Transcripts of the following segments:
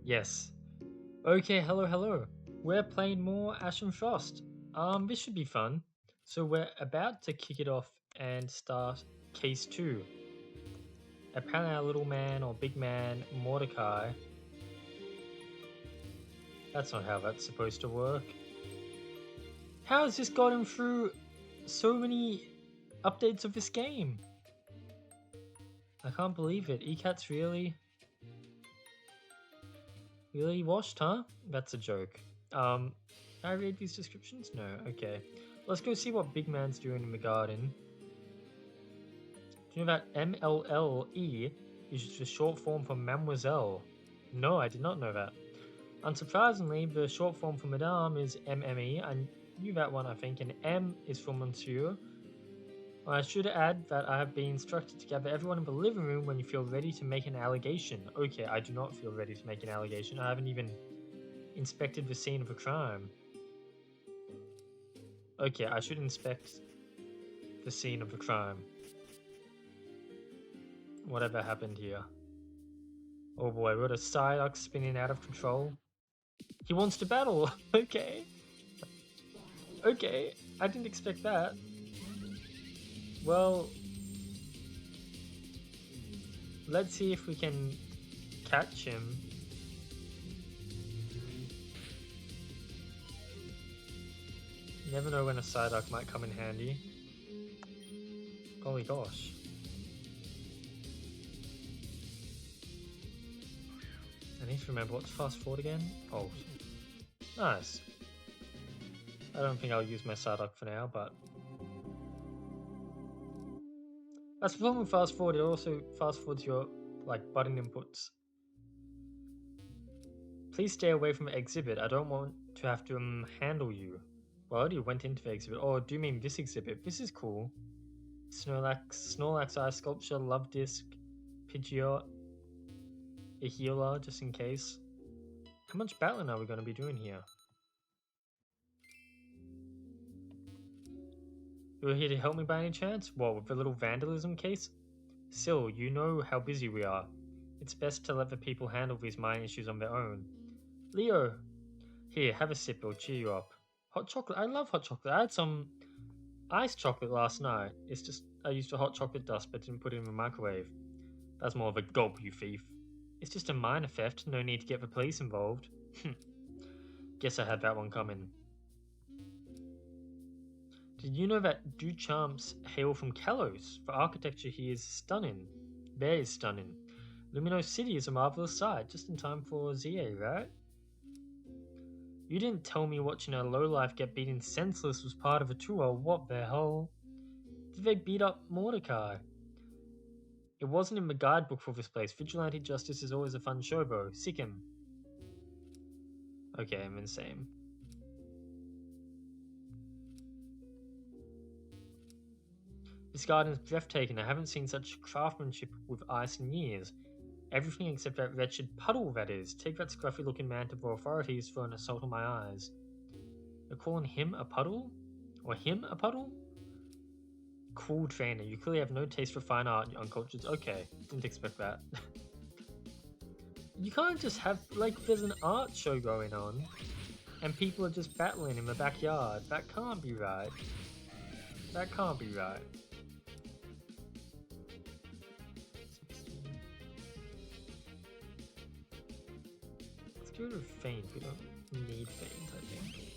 Yes. Okay, hello, hello. We're playing more Ashen Frost. This should be fun. So we're about to kick it off and start case 2. Apparently our little man or big man, Mordecai. That's not how that's supposed to work. How has this gotten through so many updates of this game? I can't believe it. ECAT's really washed, huh? That's a joke. Can I read these descriptions? No, okay. Let's go see what Big Man's doing in the garden. Do you know that MLLE is just a short form for Mademoiselle? No, I did not know that. Unsurprisingly, the short form for Madame is MME. I knew that one, I think, and M is for Monsieur. I should add that I have been instructed to gather everyone in the living room when you feel ready to make an allegation. Okay, I do not feel ready to make an allegation. I haven't even inspected the scene of a crime. Okay, I should inspect the scene of the crime. Whatever happened here. Oh boy, we got a Psyduck spinning out of control. He wants to battle! Okay. Okay, I didn't expect that. Well, let's see if we can catch him. You never know when a Psyduck might come in handy. Holy gosh. I need to remember what to fast forward again. Oh, nice. I don't think I'll use my Psyduck for now, but that's the problem with fast forward. It also fast forwards your button inputs. Please stay away from the exhibit. I don't want to have to handle you. Well, I already went into the exhibit. Oh, do you mean this exhibit? This is cool. Snorlax Eye Sculpture, Love Disc, Pidgeot, a healer, just in case. How much battling are we going to be doing here? You're here to help me by any chance? What, with the little vandalism case? Syl, you know how busy we are. It's best to let the people handle these mine issues on their own. Leo! Here, have a sip, it'll cheer you up. Hot chocolate, I love hot chocolate. I had some iced chocolate last night. It's just, I used a hot chocolate dust but didn't put it in the microwave. That's more of a gulp, you thief. It's just a minor theft, no need to get the police involved. Guess I had that one coming. Did you know that Duchamps hail from Kalos? For architecture he is stunning. Very stunning. Lumino City is a marvelous sight, just in time for ZA, right? You didn't tell me watching a lowlife get beaten senseless was part of a tour, what the hell? Did they beat up Mordecai? It wasn't in the guidebook for this place. Vigilante justice is always a fun show, bro. Sick him. Okay, I'm insane. This garden is breathtaking. I haven't seen such craftsmanship with ice in years. Everything except that wretched puddle, that is. Take that scruffy looking man to the authorities for an assault on my eyes. You're calling him a puddle? Or him a puddle? Cool trainer. You clearly have no taste for fine art, you uncultured. Okay, didn't expect that. You can't just have, there's an art show going on, and people are just battling in the backyard. That can't be right. That can't be right. Let's go to feint. We don't need feint, I think.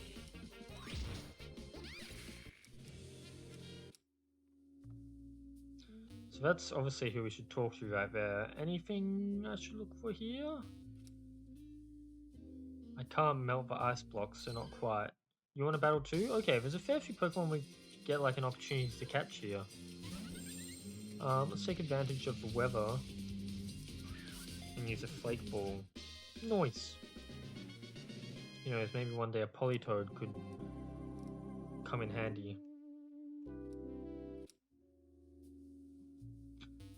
So that's obviously who we should talk to right there. Anything I should look for here? I can't melt the ice blocks, so not quite. You want to battle too? Okay, there's a fair few Pokemon we get an opportunity to catch here. Let's take advantage of the weather and use a Flake Ball. Nice. You know, maybe one day a Politoed could come in handy.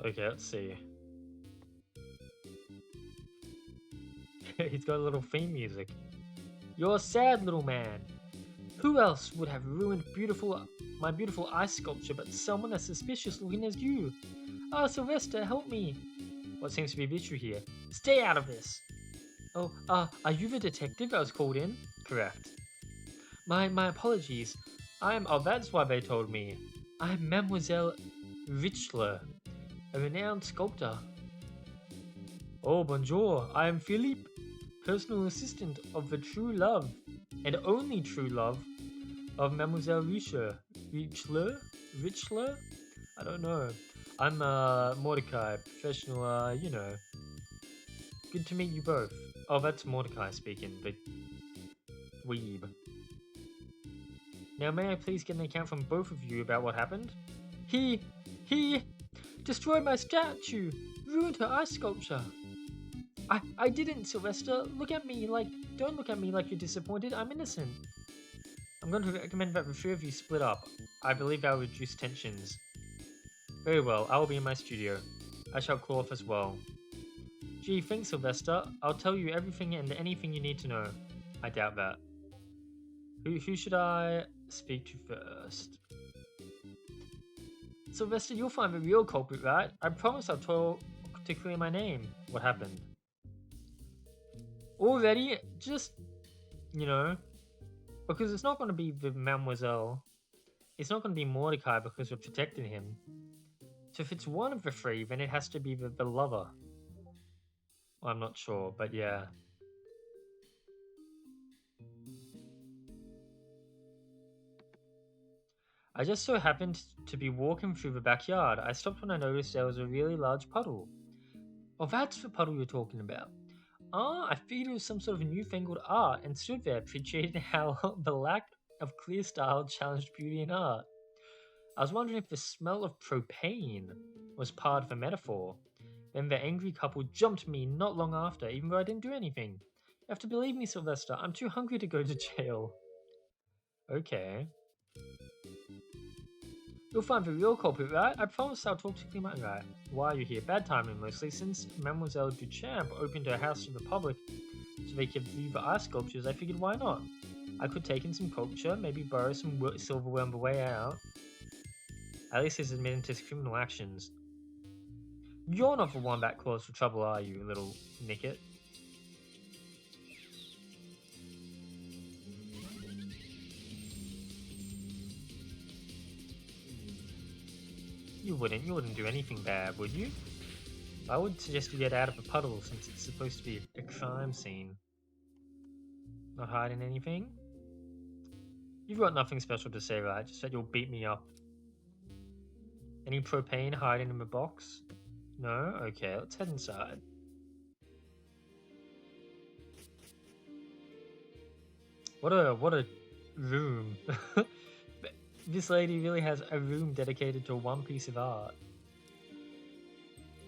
Okay, let's see. He's got a little theme music. You're a sad little man. Who else would have ruined my beautiful ice sculpture but someone as suspicious looking as you? Ah, Sylvester, help me! What seems to be the issue here? Stay out of this! Oh, are you the detective I was called in? Correct. My apologies. Oh, that's why they told me. I'm Mademoiselle Richler, a renowned sculptor. Oh, bonjour. I am Philippe, personal assistant of the true love, and only true love, of Mademoiselle Richler. Richler? Richler? I don't know. I'm Mordecai, professional, you know. Good to meet you both. Oh, that's Mordecai speaking, the weeb. Now, may I please get an account from both of you about what happened? He destroyed my statue, ruined her ice sculpture. I didn't, Sylvester. Don't look at me like you're disappointed. I'm innocent. I'm going to recommend that the three of you split up. I believe that will reduce tensions. Very well, I will be in my studio. I shall call off as well. Gee, thanks, Sylvester. I'll tell you everything and anything you need to know. I doubt that. Who should I speak to first? Sylvester, you'll find the real culprit, right? I promise I'll talk to clear my name. What happened? Already? Just, you know, because it's not going to be the Mademoiselle. It's not going to be Mordecai because we're protecting him. So if it's one of the three, then it has to be the lover. Well, I'm not sure, but yeah. I just so happened to be walking through the backyard. I stopped when I noticed there was a really large puddle. Oh, that's the puddle you're talking about. I figured it was some sort of newfangled art and stood there appreciating how the lack of clear style challenged beauty in art. I was wondering if the smell of propane was part of the metaphor. Then the angry couple jumped me not long after, even though I didn't do anything. You have to believe me, Sylvester. I'm too hungry to go to jail. Okay. You'll find the real culprit, right? I promise I'll talk to you about that. Why are you here? Bad timing, mostly, since Mademoiselle Duchamp opened her house to the public so they could view the art sculptures. I figured, why not? I could take in some culture, maybe borrow some silverware on the way out. At least he's admitting to his criminal actions. You're not the one that caused the trouble, are you, little nicket? You wouldn't do anything bad, would you? I would suggest you get out of the puddle since it's supposed to be a crime scene. Not hiding anything? You've got nothing special to say, right? Just that you'll beat me up. Any propane hiding in the box? No? Okay, let's head inside. What a room. This lady really has a room dedicated to one piece of art.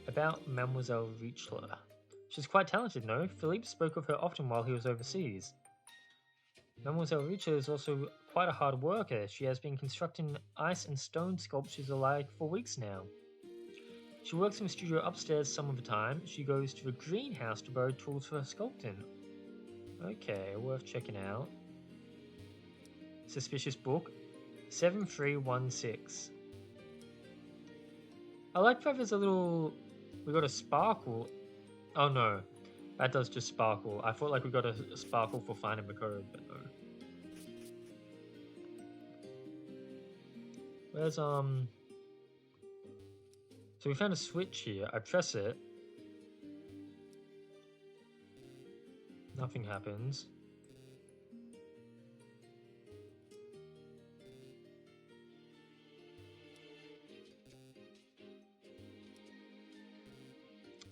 About Mademoiselle Richler. She's quite talented, no? Philippe spoke of her often while he was overseas. Mademoiselle Richler is also quite a hard worker. She has been constructing ice and stone sculptures alike for weeks now. She works in the studio upstairs some of the time. She goes to the greenhouse to borrow tools for her sculpting. Okay, worth checking out. Suspicious book. 7316. I like that there's a little... We got a sparkle. Oh no, that does just sparkle. I thought like we got a sparkle for finding the code, but no. Where's So we found a switch here. I press it. Nothing happens.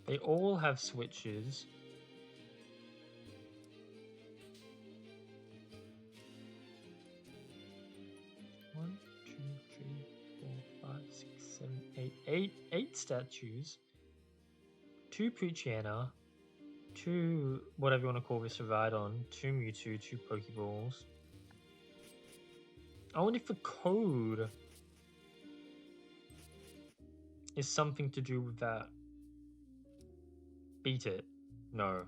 They all have switches. One, two, three, 4, 5, 6, 7, 8. Eight statues. 2 Poochyena. 2, whatever you want to call this, to ride on. 2 Mewtwo, 2 Pokeballs. I wonder if the code is something to do with that. Beat it. No.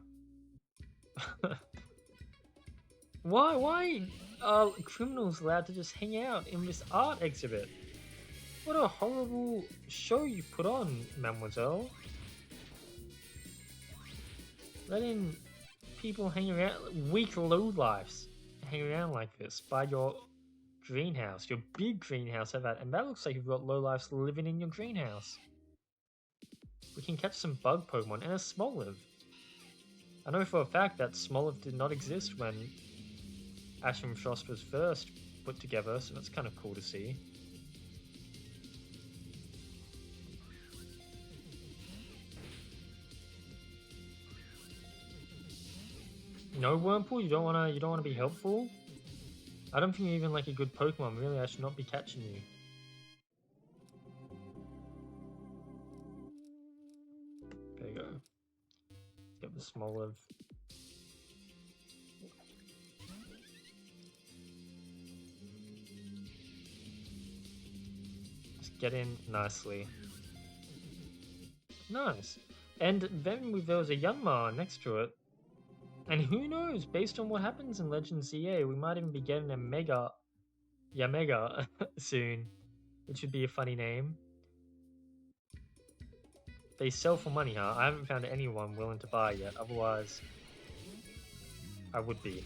Why are criminals allowed to just hang out in this art exhibit? What a horrible show you put on, Mademoiselle. Letting people hang around, weak low lives, hang around like this by your greenhouse, your big greenhouse, and that looks like you've got low lives living in your greenhouse. We can catch some bug Pokemon and a Smoliv. I know for a fact that Smoliv did not exist when Ashen Frost was first put together, so that's kind of cool to see. No, Wurmple, you don't wanna be helpful? I don't think you're even like a good Pokemon. Really, I should not be catching you. There you go. Let's get the Smoliv. Just get in nicely. Nice. And then there was a Yanma next to it. And who knows, based on what happens in Legends ZA, we might even be getting a Mega Yamega soon, which would be a funny name. They sell for money, huh? I haven't found anyone willing to buy yet, otherwise I would be.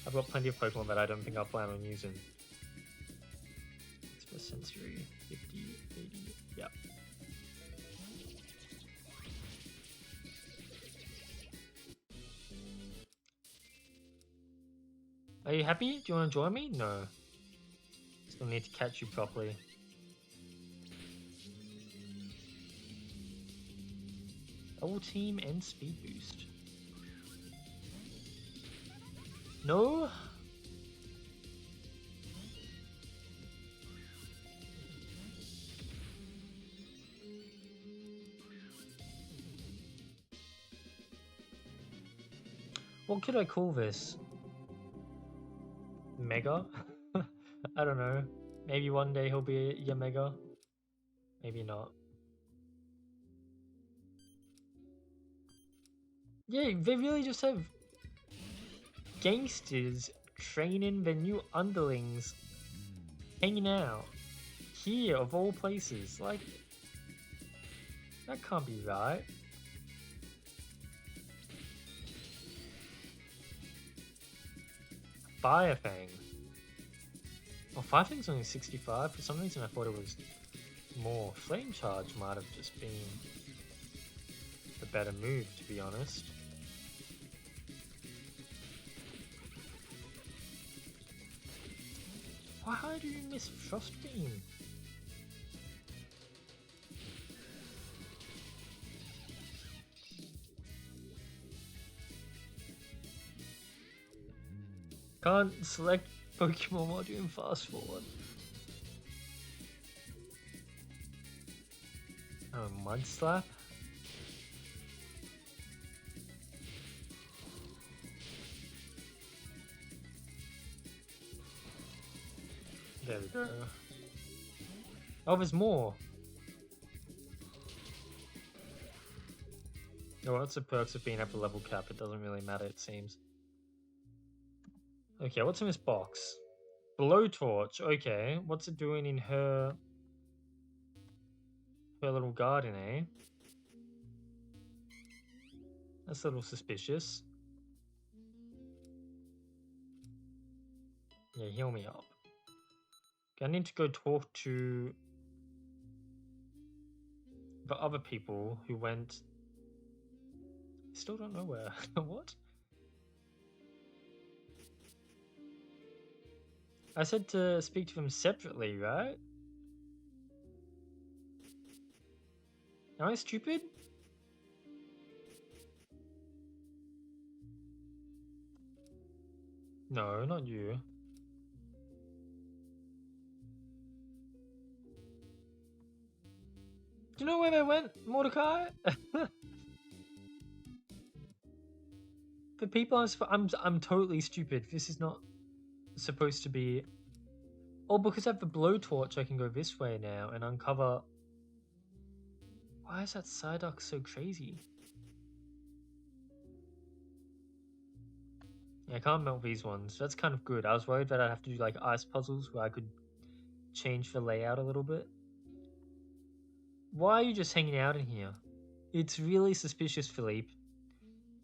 I've got plenty of Pokemon that I don't think I'll plan on using. It's for sensory, 50, 80, yeah. Are you happy? Do you want to join me? No. Still need to catch you properly. Double team and speed boost. No? What could I call this? Mega? I don't know. Maybe one day he'll be a Mega. Maybe not. Yeah, they really just have gangsters training the new underlings, hanging out here of all places. Like, that can't be right. Firefang. Oh, Firefang's only 65. For some reason I thought it was more. Flame Charge might have just been the better move, to be honest. Why do you miss Frost Beam? Can't select Pokemon while doing fast forward. Oh, Mud Slap? There we go. Oh, there's more. Oh, what's the perks of being at the level cap? It doesn't really matter, it seems. Okay, what's in this box? Blowtorch. Okay, what's it doing in her little garden, eh? That's a little suspicious. Yeah, heal me up. Okay, I need to go talk to the other people who went. Still don't know where. What? I said to speak to them separately, right? Am I stupid? No, not you. Do you know where they went, Mordecai? For people, I'm totally stupid. This is not supposed to be. Oh, because I have the blowtorch, I can go this way now and uncover. Why is that Psyduck so crazy? Yeah, I can't melt these ones. That's kind of good. I was worried that I'd have to do like ice puzzles where I could change the layout a little bit. Why are you just hanging out in here? It's really suspicious, Philippe.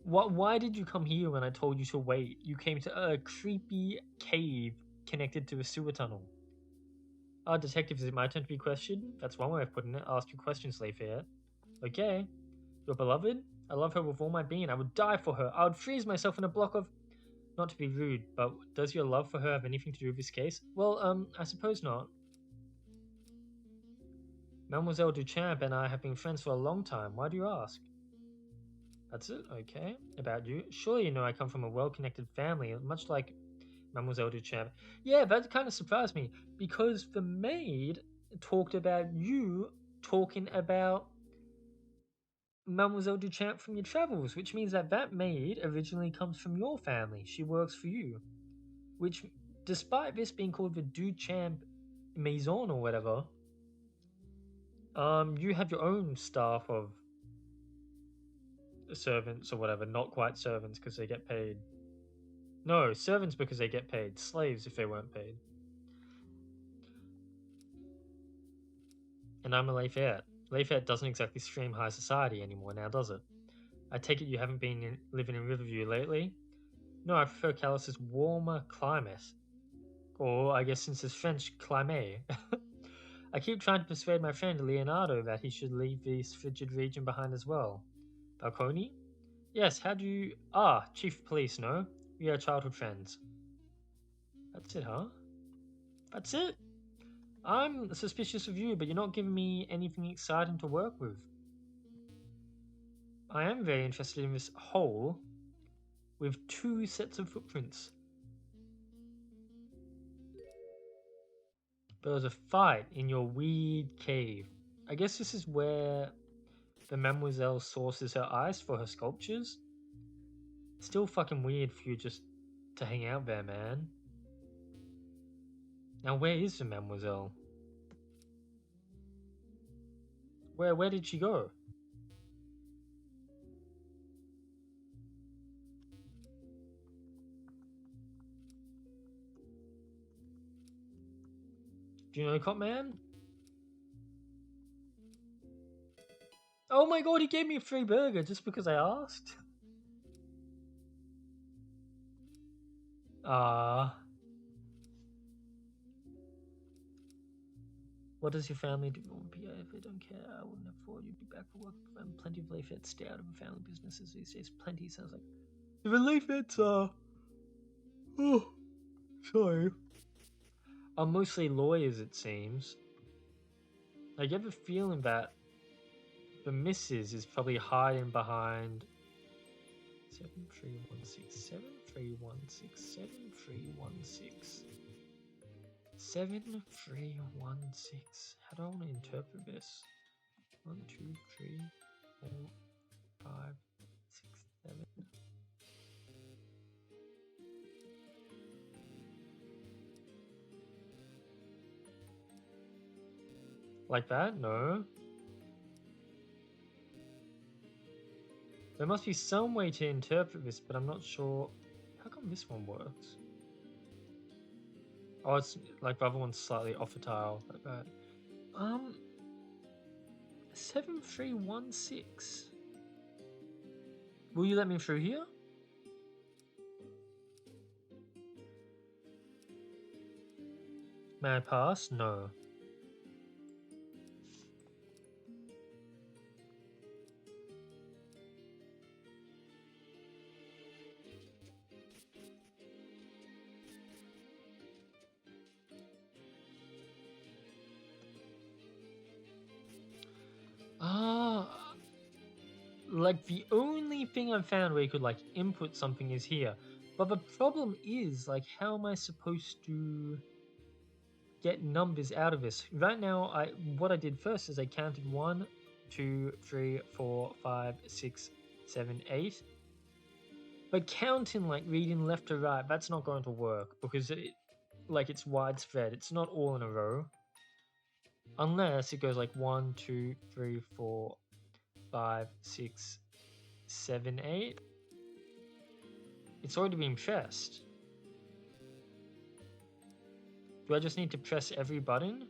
Why did you come here when I told you to wait? You came to a creepy cave connected to a sewer tunnel. Detective, is it my turn to be questioned? That's one way of putting it. I'll ask you questions, Layfair. Okay. Your beloved? I love her with all my being. I would die for her. I would freeze myself in a block of... Not to be rude, but does your love for her have anything to do with this case? Well, I suppose not. Mademoiselle Duchamp and I have been friends for a long time. Why do you ask? That's it? Okay. About you? Surely you know I come from a well-connected family, much like Mademoiselle Duchamp. Yeah, that kind of surprised me, because the maid talked about you talking about Mademoiselle Duchamp from your travels, which means that that maid originally comes from your family. She works for you. Which, despite this being called the Duchamp Maison or whatever, you have your own staff of servants or whatever, not quite servants because they get paid. No, servants because they get paid. Slaves if they weren't paid. And I'm a Layfair. Layfair doesn't exactly stream high society anymore now, does it? I take it you haven't been living in Riverview lately? No, I prefer Callus's warmer climate. Or, I guess since it's French, climate. I keep trying to persuade my friend Leonardo that he should leave this frigid region behind as well. Balcony? Yes, how do you... Ah, Chief of Police, no? We are childhood friends. That's it, huh? That's it? I'm suspicious of you, but you're not giving me anything exciting to work with. I am very interested in this hole with 2 sets of footprints. There was a fight in your weird cave. I guess this is where the Mademoiselle sources her ice for her sculptures. Still fucking weird for you just to hang out there, man. Now where is the Mademoiselle? Where did she go? Do you know Cop Man? Oh my god, he gave me a free burger just because I asked. Ah. What does your family do? If they don't care, I wouldn't afford you to be back for work. Plenty of Layfeds stay out of the family businesses these days. Plenty sounds like. The Layfeds are. Oh, sorry. Are mostly lawyers, it seems. I get the feeling that the missus is probably hiding behind 7316 7316 7316 7316. How do I want to interpret this? 1, 2, 3, 4, 5, 6, 7. Like that? No. There must be some way to interpret this, but I'm not sure. How come this one works? Oh, it's like the other one's slightly off a tile, like that. 7316. Will you let me through here? May I pass? No. Like the only thing I've found where you could like input something is here. But the problem is like how am I supposed to get numbers out of this? Right now what I did first is I counted 1, 2, 3, 4, 5, 6, 7, 8. But counting like reading left to right, that's not going to work because it's widespread. It's not all in a row. Unless it goes like 1, 2, 3, 4, 5, 6, 7, 8. It's already been pressed. Do I just need to press every button?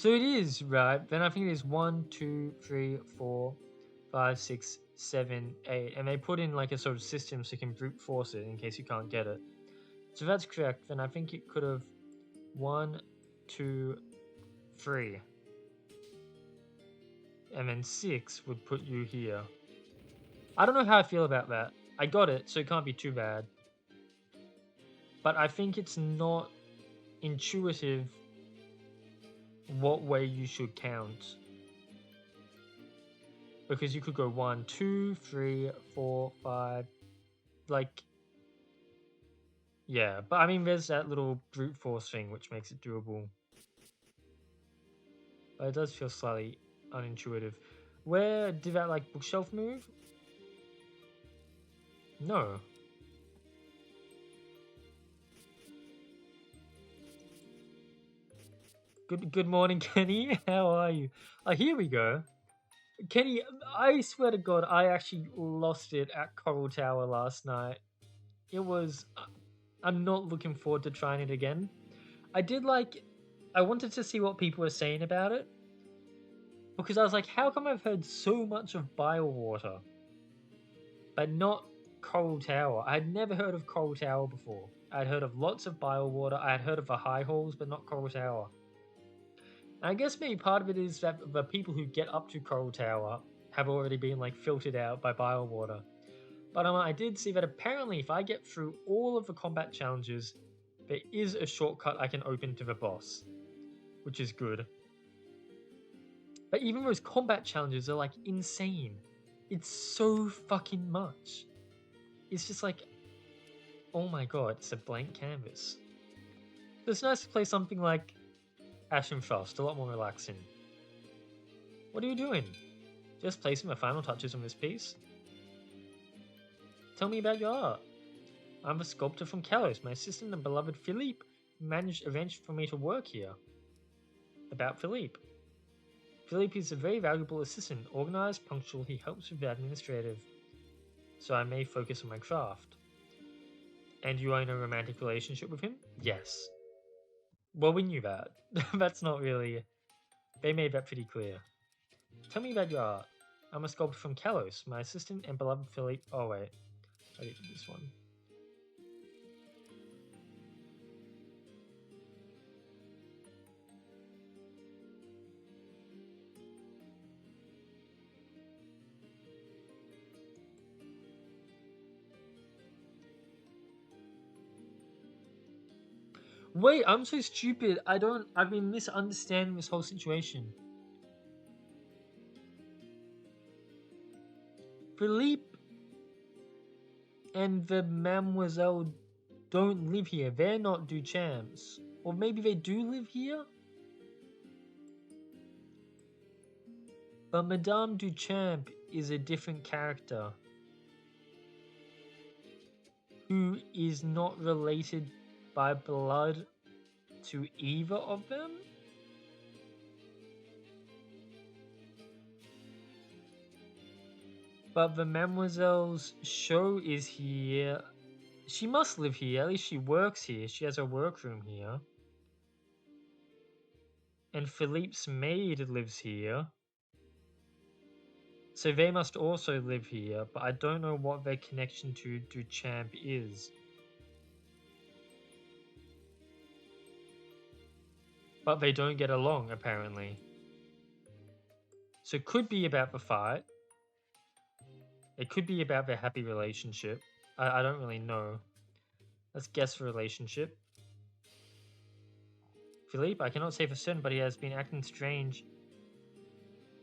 So it is, right? Then I think it is 1, 2, 3, 4, 5, 6, 7, 8. And they put in like a sort of system so you can brute force it in case you can't get it. So if that's correct, then I think it could have 1, 2, 3. And then 6 would put you here. I don't know how I feel about that. I got it, so it can't be too bad. But I think it's not intuitive what way you should count. Because you could go 1, 2, 3, 4, 5. Like, yeah. But I mean, there's that little brute force thing which makes it doable. But it does feel slightly unintuitive. Where did that, like, bookshelf move? No. Good morning, Kenny. How are you? Here we go. Kenny, I swear to God, I actually lost it at Coral Tower last night. It was... I'm not looking forward to trying it again. I did like... I wanted to see what people were saying about it. Because I was like, how come I've heard so much of Biowater? But not Coral Tower. I had never heard of Coral Tower before. I'd heard of lots of Biowater. I had heard of the High Halls, but not Coral Tower. I guess maybe part of it is that the people who get up to Coral Tower have already been like filtered out by Biowater. But I did see that apparently if I get through all of the combat challenges, there is a shortcut I can open to the boss, which is good. But even those combat challenges are like insane. It's so fucking much. It's just like, oh my god, it's a blank canvas. So it's nice to play something like Ashen Frost, a lot more relaxing. What are you doing? Just placing the final touches on this piece? Tell me about your art. I'm a sculptor from Kalos. My assistant and beloved Philippe arranged for me to work here. About Philippe. Philippe is a very valuable assistant, organized, punctual, he helps with the administrative. So I may focus on my craft. And you are in a romantic relationship with him? Yes. Well, we knew that. That's not really... They made that pretty clear. Tell me about your art. I'm a sculptor from Kalos. My assistant and beloved Philippe... Oh, wait. I did this one. Wait, I'm so stupid. I've been misunderstanding this whole situation. Philippe and the Mademoiselle don't live here. They're not Duchamps. Or maybe they do live here? But Madame Duchamp is a different character. Who is not related by blood to either of them? But the Mademoiselle's show is here. She must live here. At least she works here. She has a workroom here. And Philippe's maid lives here. So they must also live here, but I don't know what their connection to Duchamp is. But they don't get along, apparently. So it could be about the fight. It could be about their happy relationship. I don't really know. Let's guess the relationship. Philippe, I cannot say for certain, but he has been acting strange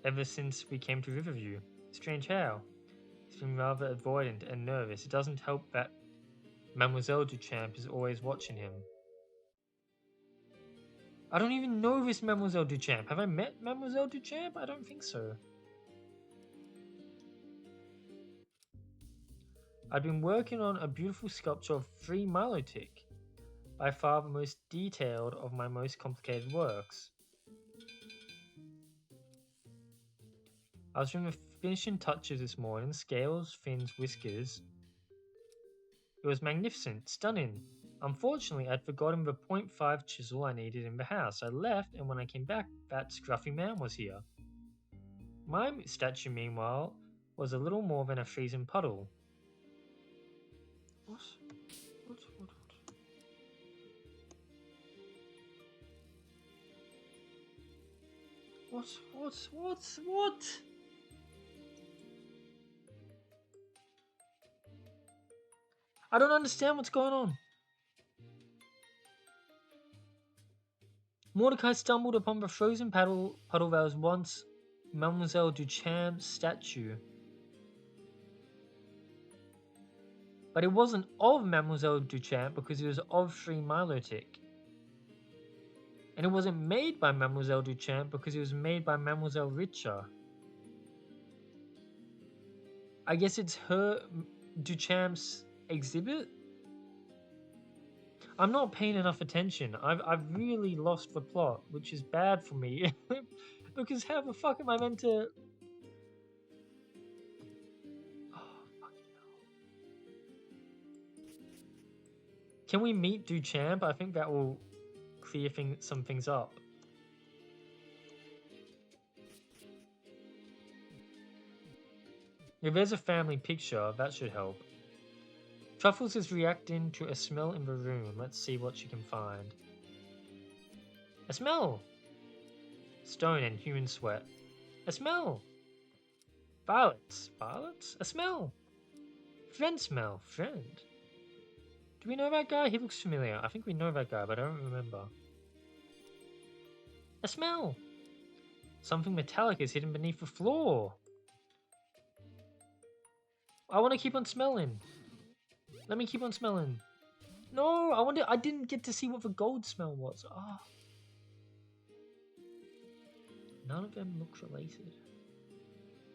ever since we came to Riverview. Strange how? He's been rather avoidant and nervous. It doesn't help that Mademoiselle Duchamp is always watching him. I don't even know this Mademoiselle Duchamp. Have I met Mademoiselle Duchamp? I don't think so. I've been working on a beautiful sculpture of 3 Milotic, by far the most detailed of my most complicated works. I was doing the finishing touches this morning, scales, fins, whiskers. It was magnificent, stunning. Unfortunately, I'd forgotten the .5 chisel I needed in the house. I left, and when I came back, that scruffy man was here. My statue, meanwhile, was a little more than a freezing puddle. What? What? What? I don't understand what's going on. Mordecai stumbled upon the frozen puddle that was once Mademoiselle Duchamp's statue. But it wasn't of Mademoiselle Duchamp because it was of Free Milotic. And it wasn't made by Mademoiselle Duchamp because it was made by Mademoiselle Richer. I guess it's her Duchamp's exhibit? I'm not paying enough attention. I've really lost the plot, which is bad for me. Because how the fuck am I meant to... Oh, fucking hell. Can we meet Duchamp? I think that will clear some things up. If there's a family picture, that should help. Truffles is reacting to a smell in the room. Let's see what she can find. A smell! Stone and human sweat. A smell! Violets. Violets? A smell! Friend smell. Friend. Do we know that guy? He looks familiar. I think we know that guy, but I don't remember. A smell! Something metallic is hidden beneath the floor. I want to keep on smelling. Let me keep on smelling. No, I didn't get to see what the gold smell was. Ah. Oh. None of them look related.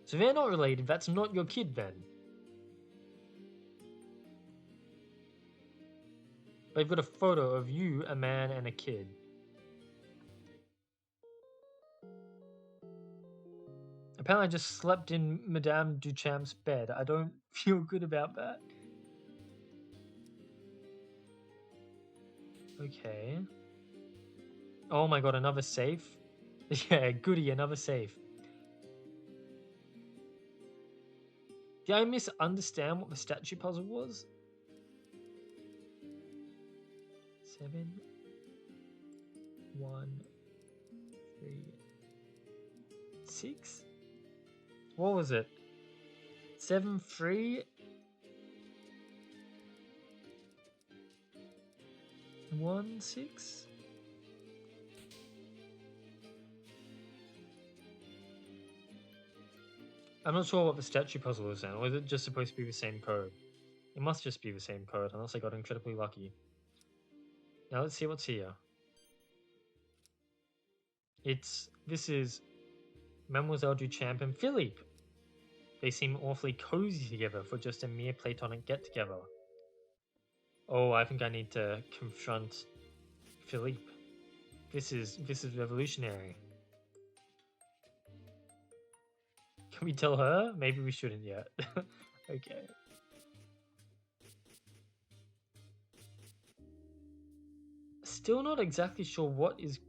So they're not related. That's not your kid then. They've got a photo of you, a man, and a kid. Apparently I just slept in Madame Duchamp's bed. I don't feel good about that. Okay. Oh my god, another safe? Yeah, goody, another safe. Did I misunderstand what the statue puzzle was? 7, 1, 3, 6? What was it? 7, 3? 1, 6? I'm not sure what the statue puzzle is then, or is it just supposed to be the same code? It must just be the same code, unless I got incredibly lucky. Now let's see what's here. This is Mademoiselle Duchamp and Philippe. They seem awfully cozy together for just a mere platonic get-together. Oh, I think I need to confront Philippe. This is revolutionary. Can we tell her? Maybe we shouldn't yet. Okay. Still not exactly sure what is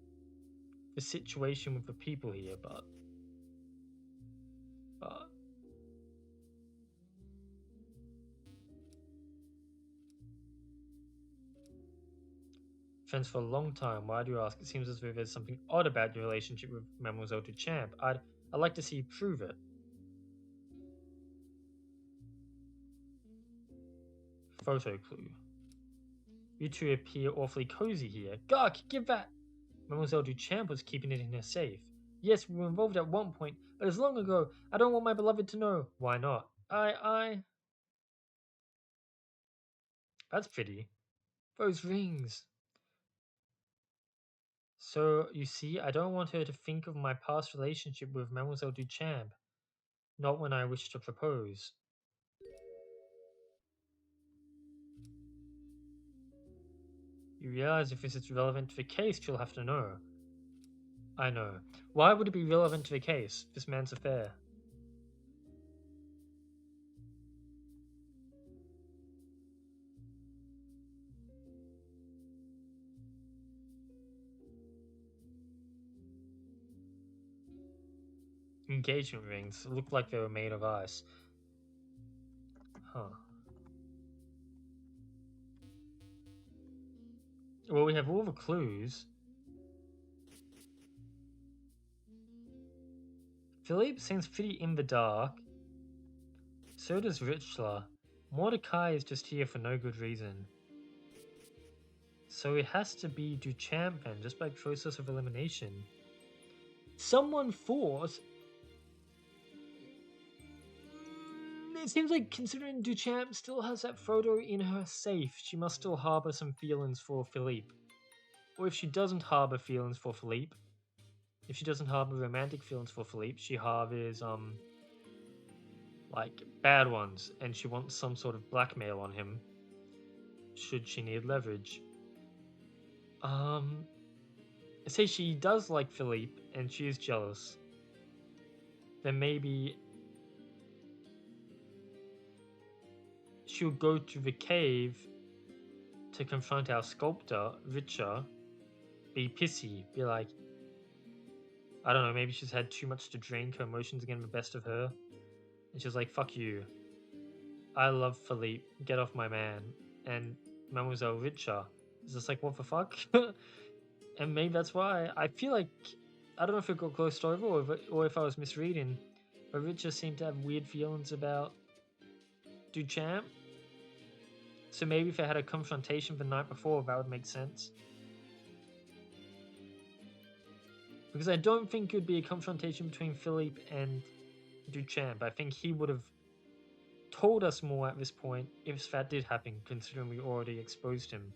the situation with the people here, but friends for a long time. Why do you ask? It seems as though there's something odd about your relationship with Mademoiselle Duchamp. I'd like to see you prove it. Photo clue. You two appear awfully cozy here. Gawk, give that! Mademoiselle Duchamp was keeping it in her safe. Yes, we were involved at one point, but as long ago. I don't want my beloved to know. Why not? That's pretty. Those rings. So, you see, I don't want her to think of my past relationship with Mademoiselle Duchamp. Not when I wish to propose. You realize if this is relevant to the case, she'll have to know. I know. Why would it be relevant to the case? This man's affair. engagement rings look like they were made of ice. Huh. Well, we have all the clues. Philippe seems pretty in the dark. So does Richler. Mordecai is just here for no good reason. So it has to be Duchamp then, just by process of elimination. Someone forced. It seems like considering Duchamp still has that photo in her safe, she must still harbor some feelings for Philippe. Or if she doesn't harbor feelings for Philippe, if she doesn't harbor romantic feelings for Philippe, she harbors like bad ones, and she wants some sort of blackmail on him should she need leverage. Say she does like Philippe and she is jealous, then maybe she'll go to the cave to confront our sculptor, Richer, be pissy, be like, I don't know, maybe she's had too much to drink, her emotions are getting the best of her, and she's like, fuck you. I love Philippe, get off my man. And Mademoiselle Richer is just like, what the fuck? And maybe that's why. I feel like, I don't know if it got glossed over or if I was misreading, but Richer seemed to have weird feelings about Duchamp. So maybe if they had a confrontation the night before, that would make sense. Because I don't think it would be a confrontation between Philippe and Duchamp. I think he would have told us more at this point if that did happen, considering we already exposed him.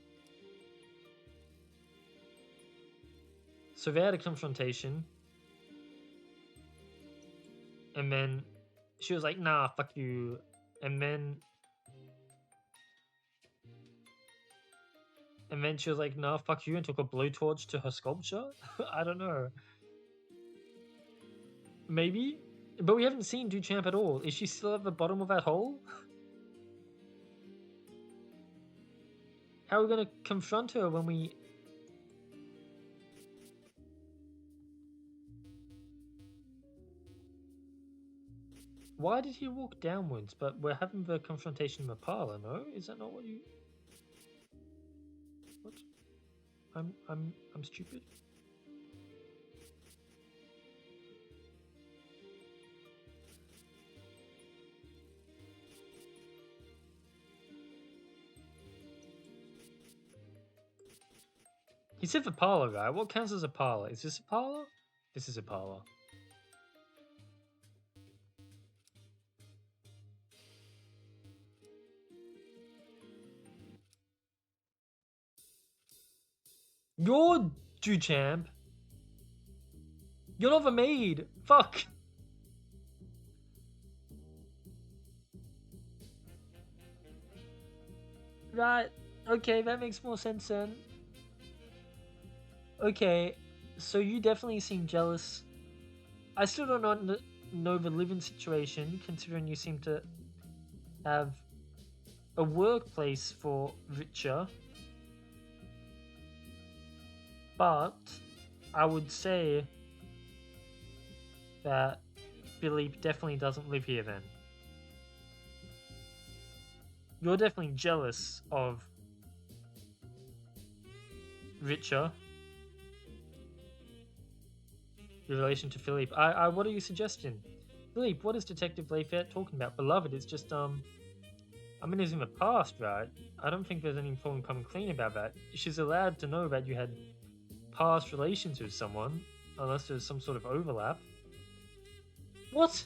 So they had a confrontation, and then she was like, nah, fuck you. And then she was like, nah, fuck you, and took a blowtorch to her sculpture? I don't know. Maybe? But we haven't seen Duchamp at all. Is she still at the bottom of that hole? How are we going to confront her when we... Why did he walk downwards? But we're having the confrontation in the parlor, no? Is that not what you... What? I'm stupid? He said the parlor guy. What counts as a parlor? Is this a parlor? This is a parlor. You're Duchamp. You're not the maid. Fuck. Right. Okay, that makes more sense then. Okay, so you definitely seem jealous. I still don't know the living situation, considering you seem to have a workplace for Richer. But I would say that Philippe definitely doesn't live here then. You're definitely jealous of Richer. In relation to Philippe. What are you suggesting? Philippe, what is Detective Layfert talking about? Beloved, it's just, I mean, it's in the past, right? I don't think there's any problem coming clean about that. She's allowed to know that you had past relations with someone, unless there's some sort of overlap. What?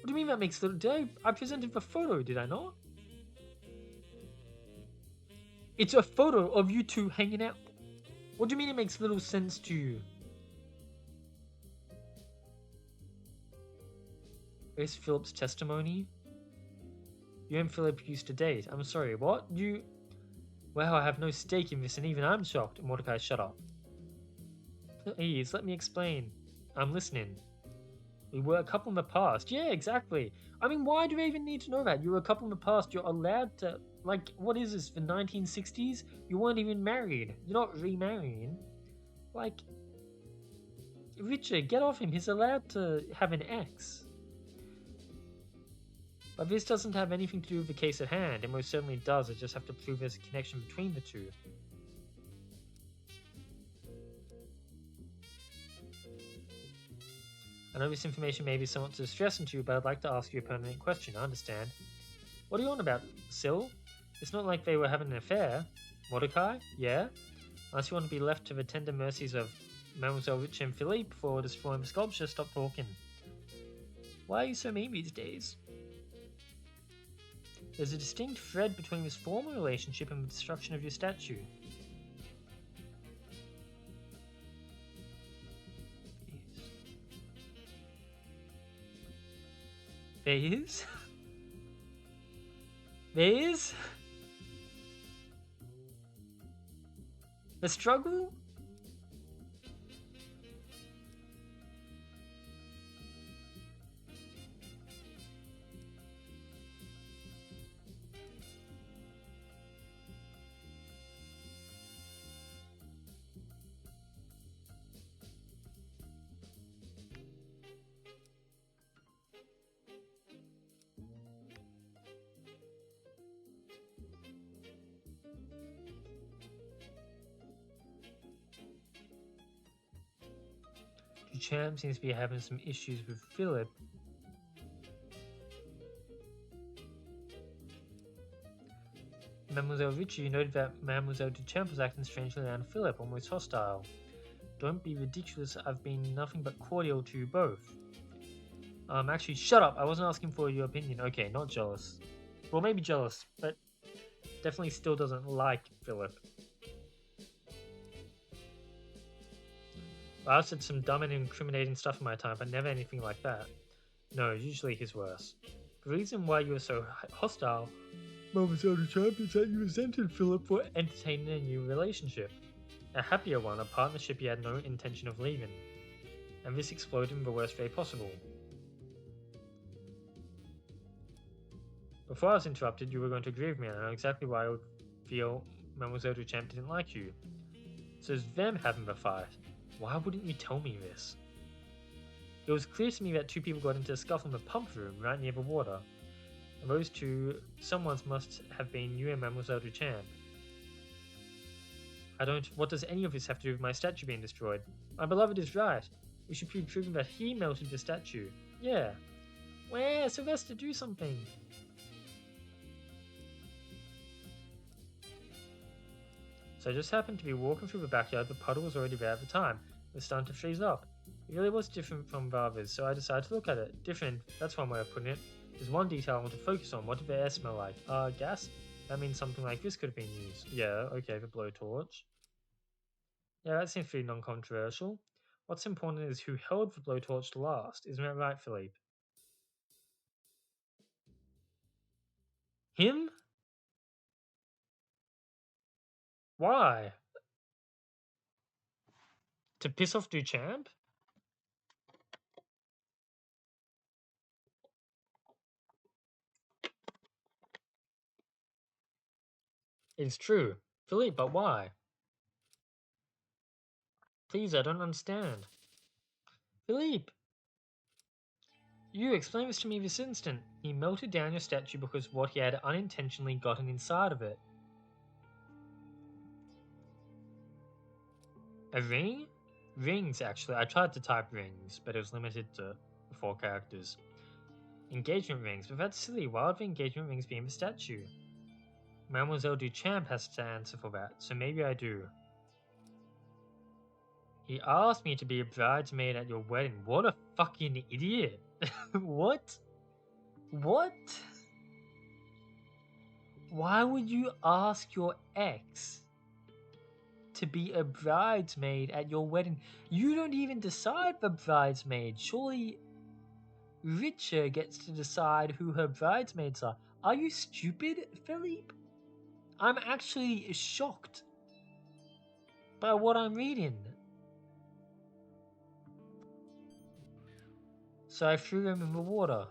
What do you mean that makes little... I presented the photo, did I not? It's a photo of you two hanging out. What do you mean it makes little sense to you? Where's Philip's testimony? You and Philip used to date. I'm sorry, what? You... Wow, I have no stake in this, and even I'm shocked. Mordecai, shut up. Please, let me explain. I'm listening. We were a couple in the past. Yeah, exactly. I mean, why do we even need to know that? You were a couple in the past. You're allowed to... Like, what is this, the 1960s? You weren't even married. You're not remarrying. Like, Richard, get off him. He's allowed to have an ex. But this doesn't have anything to do with the case at hand. It most certainly does. I just have to prove there's a connection between the two. I know this information may be somewhat distressing to you, but I'd like to ask you a pertinent question. I understand. What are you on about, Syl? It's not like they were having an affair. Mordecai? Yeah? Unless you want to be left to the tender mercies of Mademoiselle Rich and Philippe for destroying the sculpture, stop talking. Why are you so mean these days? There's a distinct thread between this former relationship and the destruction of your statue. There is? There is? The struggle? Duchamp seems to be having some issues with Philip. Mademoiselle Ritchie noted that Mademoiselle Duchamp was acting strangely around Philip, almost hostile. Don't be ridiculous, I've been nothing but cordial to you both. Actually, shut up, I wasn't asking for your opinion. Okay, not jealous. Well, maybe jealous, but definitely still doesn't like Philip. I've said some dumb and incriminating stuff in my time, but never anything like that. No, usually he's worse. The reason why you were so hostile, Mademoiselle Duchamp, is that you resented Philip for entertaining a new relationship. A happier one, a partnership you had no intention of leaving. And this exploded in the worst way possible. Before I was interrupted, you were going to agree with me, and I know exactly why I would feel Mademoiselle Duchamp didn't like you. So it's them having the fight. Why wouldn't you tell me this? It was clear to me that two people got into a scuffle in the pump room right near the water. And those two, someone's must have been you and Mademoiselle Duchamp. What does any of this have to do with my statue being destroyed? My beloved is right. We should be proving that he melted the statue. Yeah. Where? Sylvester, do something. So I just happened to be walking through the backyard, the puddle was already there at the time. It was starting to freeze up. It really was different from the others, so I decided to look at it. Different, that's one way of putting it. There's one detail I want to focus on. What did the air smell like? Gas? That means something like this could have been used. Yeah, okay, the blowtorch. Yeah, that seems pretty non-controversial. What's important is who held the blowtorch last. Isn't that right, Philippe? Him? Why? To piss off Duchamp? It's true. Philippe, but why? Please, I don't understand. Philippe! You explain this to me this instant. He melted down your statue because what he had unintentionally gotten inside of it. A ring? Rings, actually. I tried to type rings, but it was limited to 4 characters. Engagement rings, but that's silly. Why would the engagement rings be in the statue? Mademoiselle Duchamp has to answer for that, so maybe I do. He asked me to be a bridesmaid at your wedding. What a fucking idiot. What? What? Why would you ask your ex to be a bridesmaid at your wedding? You don't even decide the bridesmaid. Surely Richer gets to decide who her bridesmaids are. Are you stupid, Philippe? I'm actually shocked by what I'm reading. So I threw him in the water.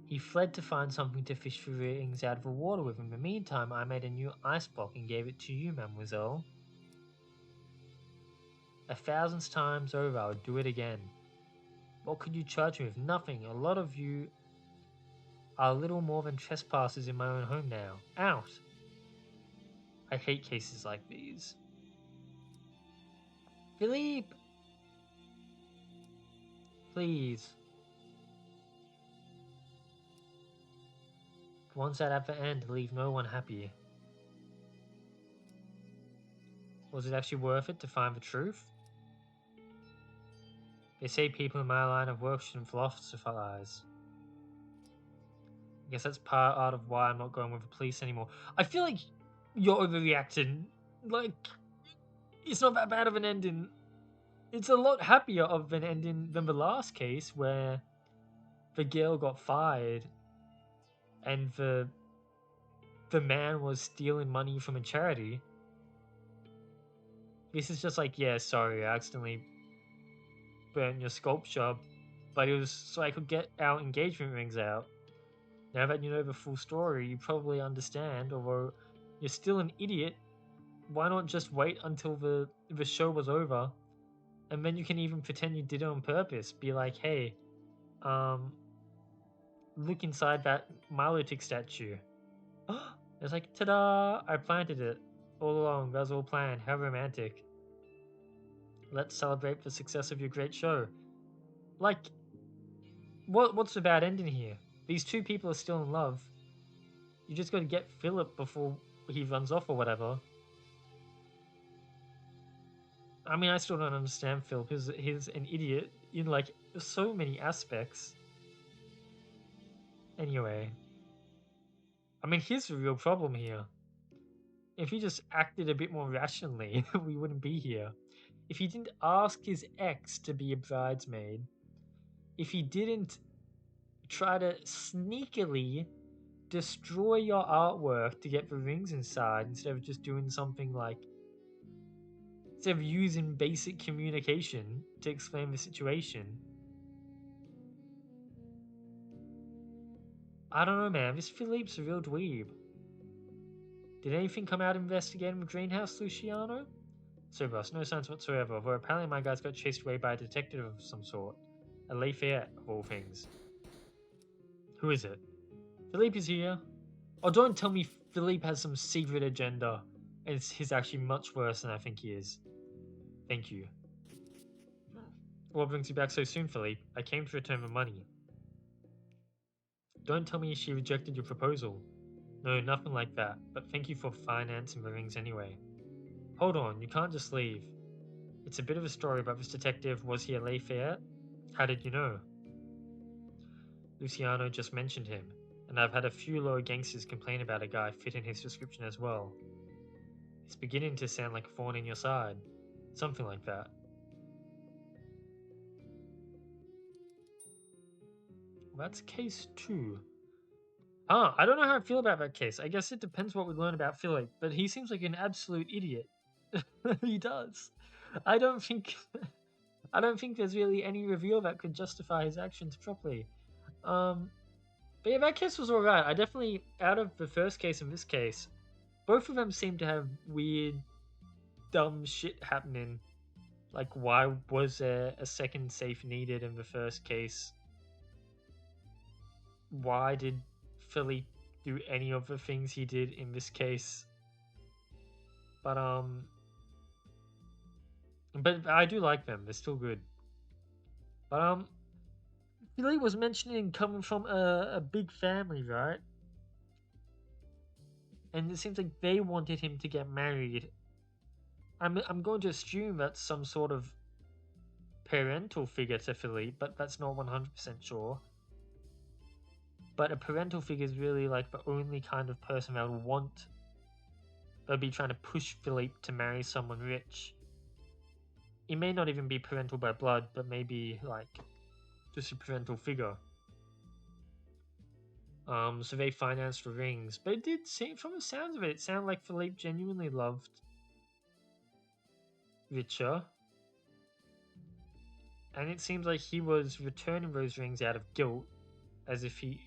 He fled to find something to fish the rings out of the water with. In the meantime, I made a new ice block and gave it to you, mademoiselle. 1,000 times over, I would do it again. What could you charge me with? Nothing. A lot of you are little more than trespassers in my own home now. Out! I hate cases like these. Philippe! Please. Once that at the end, leave no one happy. Was it actually worth it to find the truth? They say people in my line of work shouldn't philosophize. I guess that's part of why I'm not going with the police anymore. I feel like you're overreacting. Like, it's not that bad of an ending. It's a lot happier of an ending than the last case where the girl got fired and the man was stealing money from a charity. This is just like, yeah, sorry, I accidentally burnt your sculpture, but it was so I could get our engagement rings out. Now that you know the full story, you probably understand, although you're still an idiot. Why not just wait until the show was over, and then you can even pretend you did it on purpose. Be like, hey, look inside that Milotic statue. It's like, ta-da! I planted it all along. That was all planned. How romantic. Let's celebrate the success of your great show. Like, what's the bad ending here? These two people are still in love. You just got to get Philip before he runs off or whatever. I mean, I still don't understand Philip. He's an idiot in like so many aspects. Anyway, I mean, here's the real problem here. If he just acted a bit more rationally, we wouldn't be here. If he didn't ask his ex to be a bridesmaid, if he didn't try to sneakily destroy your artwork to get the rings inside instead of just doing something like, instead of using basic communication to explain the situation. I don't know, man. This Philippe's a real dweeb. Did anything come out investigating the greenhouse, Luciano? So, boss, no signs whatsoever, although apparently my guys got chased away by a detective of some sort. A Lafayette, of all things. Who is it? Philippe is here. Oh, don't tell me Philippe has some secret agenda, and he's actually much worse than I think he is. Thank you. What brings you back so soon, Philippe? I came to return the money. Don't tell me she rejected your proposal. No, nothing like that, but thank you for financing the rings anyway. Hold on, you can't just leave. It's a bit of a story about this detective. Was he a Lafayette? How did you know? Luciano just mentioned him, and I've had a few low gangsters complain about a guy fitting his description as well. It's beginning to sound like a thorn in your side. Something like that. That's case 2. I don't know how I feel about that case. I guess it depends what we learn about Philip, but he seems like an absolute idiot. He does. I don't think there's really any reveal that could justify his actions properly. But yeah, that case was alright. I definitely, out of the first case and this case, both of them seem to have weird, dumb shit happening. Like, why was there a second safe needed in the first case? Why did Philly do any of the things he did in this case? But I do like them. They're still good. But Philly was mentioning coming from a big family, right? And it seems like they wanted him to get married. I'm going to assume that's some sort of parental figure to Philly, but that's not 100% sure. But a parental figure is really like the only kind of person that would want. They'll be trying to push Philippe to marry someone rich. It may not even be parental by blood, but maybe like just a parental figure. So they financed the rings, but it did seem, from the sounds of it, it sounded like Philippe genuinely loved Richer. And it seems like he was returning those rings out of guilt, as if he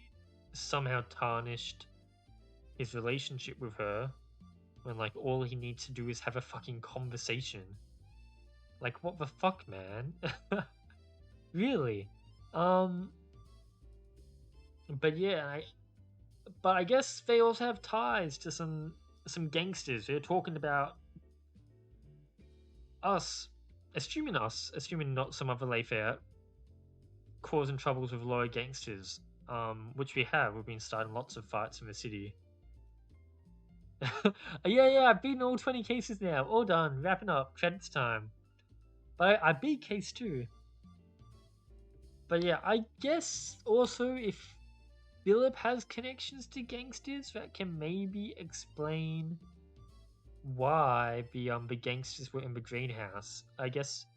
somehow tarnished his relationship with her, when like all he needs to do is have a fucking conversation. Like, what the fuck, man? Really? Um, but yeah, but I guess they also have ties to some gangsters. They're talking about assuming not some other Layfair, causing troubles with lower gangsters. Which we have. We've been starting lots of fights in the city. Yeah, I've beaten all 20 cases now. All done. Wrapping up. Credits time. But I beat case 2. But yeah, I guess also if Philip has connections to gangsters, that can maybe explain why the gangsters were in the greenhouse. I guess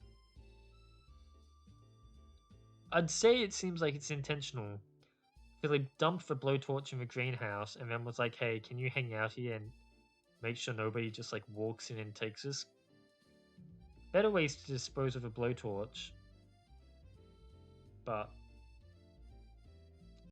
I'd say it seems like it's intentional. Philip dumped the blowtorch in the greenhouse and then was like, "Hey, can you hang out here and make sure nobody just like walks in and takes us?" Better ways to dispose of a blowtorch. But